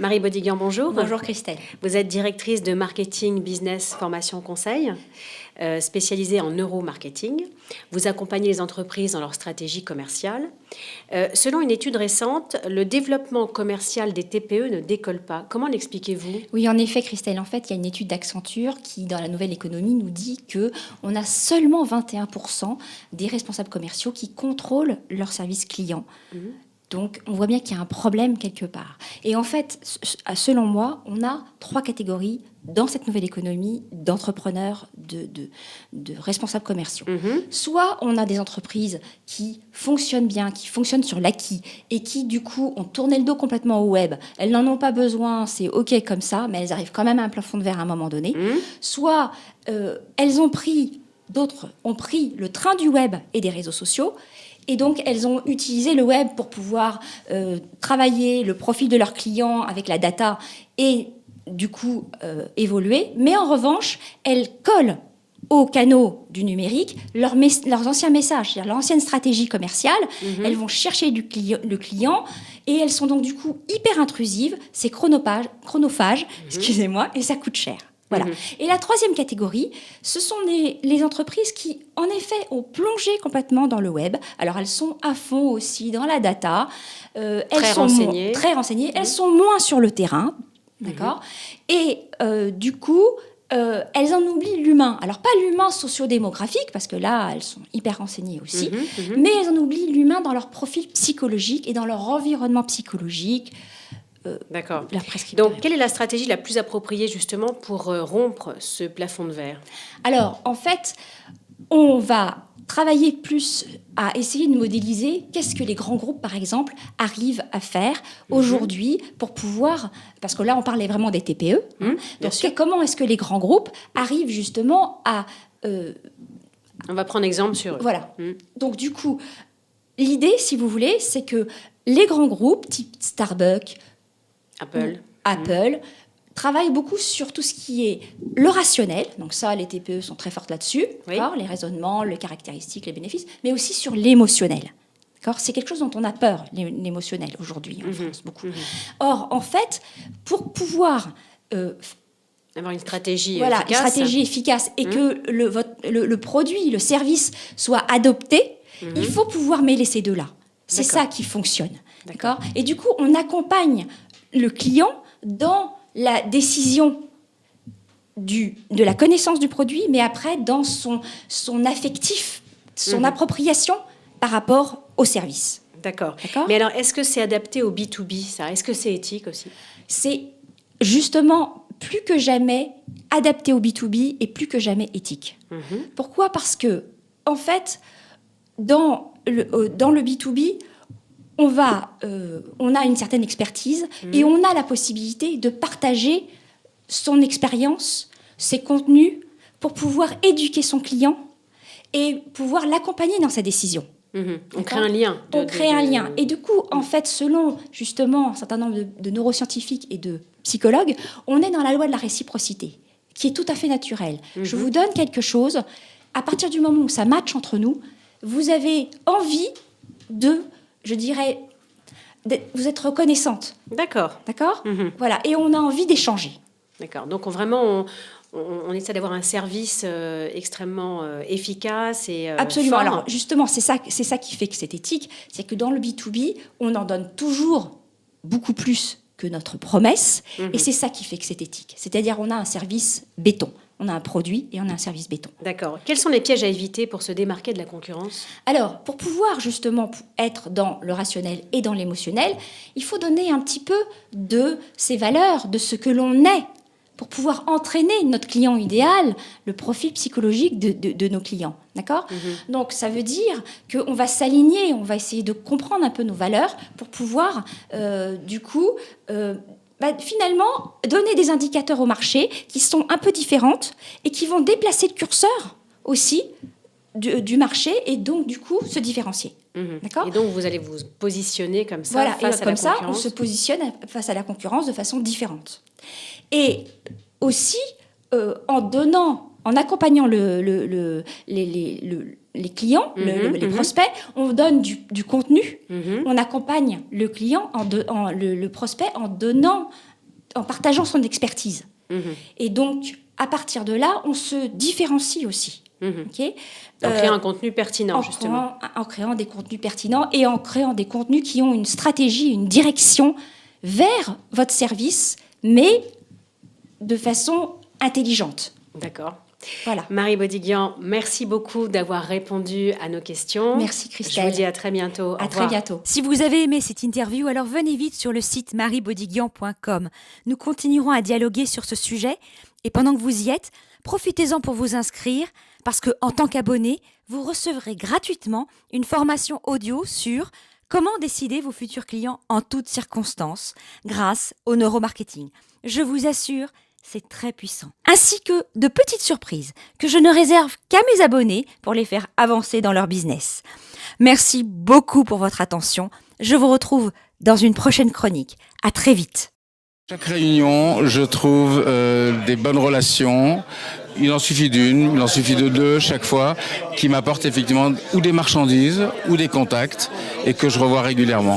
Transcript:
Marie Bodiguian, bonjour. Bonjour Christelle. Vous êtes directrice de marketing, business, formation, conseil, spécialisée en neuromarketing. Vous accompagnez les entreprises dans leur stratégie commerciale. Selon une étude récente, le développement commercial des TPE ne décolle pas. Comment l'expliquez-vous ? Oui, en effet, Christelle, en fait, il y a une étude d'Accenture qui, dans la nouvelle économie, nous dit qu'on a seulement 21% des responsables commerciaux qui contrôlent leurs services clients. Donc, on voit bien qu'il y a un problème quelque part. Et en fait, selon moi, on a 3 catégories dans cette nouvelle économie d'entrepreneurs, de responsables commerciaux. Soit on a des entreprises qui fonctionnent bien, qui fonctionnent sur l'acquis et qui, du coup, ont tourné le dos complètement au web. Elles n'en ont pas besoin, c'est OK comme ça, mais elles arrivent quand même à un plafond de verre à un moment donné. Soit d'autres ont pris le train du web et des réseaux sociaux. Et donc, elles ont utilisé le web pour pouvoir travailler le profil de leurs clients avec la data et, du coup, évoluer. Mais en revanche, elles collent aux canaux du numérique leurs anciens messages, c'est-à-dire l'ancienne stratégie commerciale. Elles vont chercher le client et elles sont donc, du coup, hyper intrusives. C'est chronophage, excusez-moi, et ça coûte cher. Voilà. Et la 3e catégorie, ce sont les entreprises qui, en effet, ont plongé complètement dans le web. Alors, elles sont à fond aussi dans la data. Très renseignées. Très renseignées. Elles sont moins sur le terrain. D'accord. Et du coup, elles en oublient l'humain. Alors, pas l'humain sociodémographique, parce que là, elles sont hyper renseignées aussi. Mais elles en oublient l'humain dans leur profil psychologique et dans leur environnement psychologique. D'accord. Donc, quelle est la stratégie la plus appropriée justement pour rompre ce plafond de verre ? Alors, en fait, on va travailler plus à essayer de modéliser qu'est-ce que les grands groupes, par exemple, arrivent à faire aujourd'hui pour pouvoir... Parce que là, on parlait vraiment des TPE. Donc, comment est-ce que les grands groupes arrivent justement à... On va prendre exemple sur eux. Voilà. Donc, du coup, l'idée, si vous voulez, c'est que les grands groupes, type Starbucks, Apple travaillent beaucoup sur tout ce qui est le rationnel. Donc ça, les TPE sont très fortes là-dessus. Les raisonnements, les caractéristiques, les bénéfices. Mais aussi sur l'émotionnel. C'est quelque chose dont on a peur, l'émotionnel, aujourd'hui, en France, beaucoup. Or, en fait, pour pouvoir... avoir une stratégie efficace. Une stratégie efficace et que le produit, le service soit adopté, il faut pouvoir mêler ces deux-là. C'est ça qui fonctionne. D'accord. Et du coup, on accompagne le client dans la décision de la connaissance du produit, mais après dans son affectif, son appropriation par rapport au service. D'accord. Mais alors, est-ce que c'est adapté au B2B, ça ? Est-ce que c'est éthique aussi ? C'est justement plus que jamais adapté au B2B et plus que jamais éthique. Pourquoi ? Parce que, en fait, dans le B2B, on a une certaine expertise et on a la possibilité de partager son expérience, ses contenus, pour pouvoir éduquer son client et pouvoir l'accompagner dans sa décision. On crée un lien. On crée un lien. Et du coup, en fait, selon justement un certain nombre de neuroscientifiques et de psychologues, on est dans la loi de la réciprocité, qui est tout à fait naturelle. Je vous donne quelque chose, à partir du moment où ça matche entre nous, vous avez envie je dirais, vous êtes reconnaissante. D'accord. Voilà, et on a envie d'échanger. D'accord. Donc, vraiment, on essaie d'avoir un service extrêmement efficace et absolument. fort. Alors, justement, c'est ça qui fait que c'est éthique. C'est que dans le B2B, on en donne toujours beaucoup plus que notre promesse. Et c'est ça qui fait que c'est éthique. C'est-à-dire, on a un service béton. On a un produit et on a un service béton. D'accord. Quels sont les pièges à éviter pour se démarquer de la concurrence ? Alors, pour pouvoir justement être dans le rationnel et dans l'émotionnel, il faut donner un petit peu de ses valeurs, de ce que l'on est, pour pouvoir entraîner notre client idéal, le profil psychologique de nos clients. D'accord ? Donc, ça veut dire qu'on va s'aligner, on va essayer de comprendre un peu nos valeurs pour pouvoir, finalement, donner des indicateurs au marché qui sont un peu différentes et qui vont déplacer le curseur aussi du marché et donc, du coup, se différencier. D'accord ? Et donc, vous allez vous positionner comme ça face à la concurrence. Comme ça, on se positionne face à la concurrence de façon différente. Et aussi, en accompagnant les clients, les prospects, on donne du contenu, on accompagne le client, le prospect, en donnant en partageant son expertise. Et donc, à partir de là, on se différencie aussi. Okay, en créant un contenu pertinent, justement. En créant des contenus pertinents et en créant des contenus qui ont une stratégie, une direction vers votre service, mais de façon intelligente. D'accord. Voilà. Marie Bodiguian, merci beaucoup d'avoir répondu à nos questions. Merci Christelle. Je vous dis à très bientôt. À très bientôt. Si vous avez aimé cette interview, alors venez vite sur le site mariebodiguian.com. Nous continuerons à dialoguer sur ce sujet et pendant que vous y êtes, profitez-en pour vous inscrire parce que en tant qu'abonné, vous recevrez gratuitement une formation audio sur comment décider vos futurs clients en toutes circonstances grâce au neuromarketing. Je vous assure, c'est très puissant. Ainsi que de petites surprises que je ne réserve qu'à mes abonnés pour les faire avancer dans leur business. Merci beaucoup pour votre attention. Je vous retrouve dans une prochaine chronique. À très vite. Chaque réunion, je trouve des bonnes relations. Il en suffit d'une, il en suffit de deux chaque fois, qui m'apportent effectivement ou des marchandises ou des contacts et que je revois régulièrement.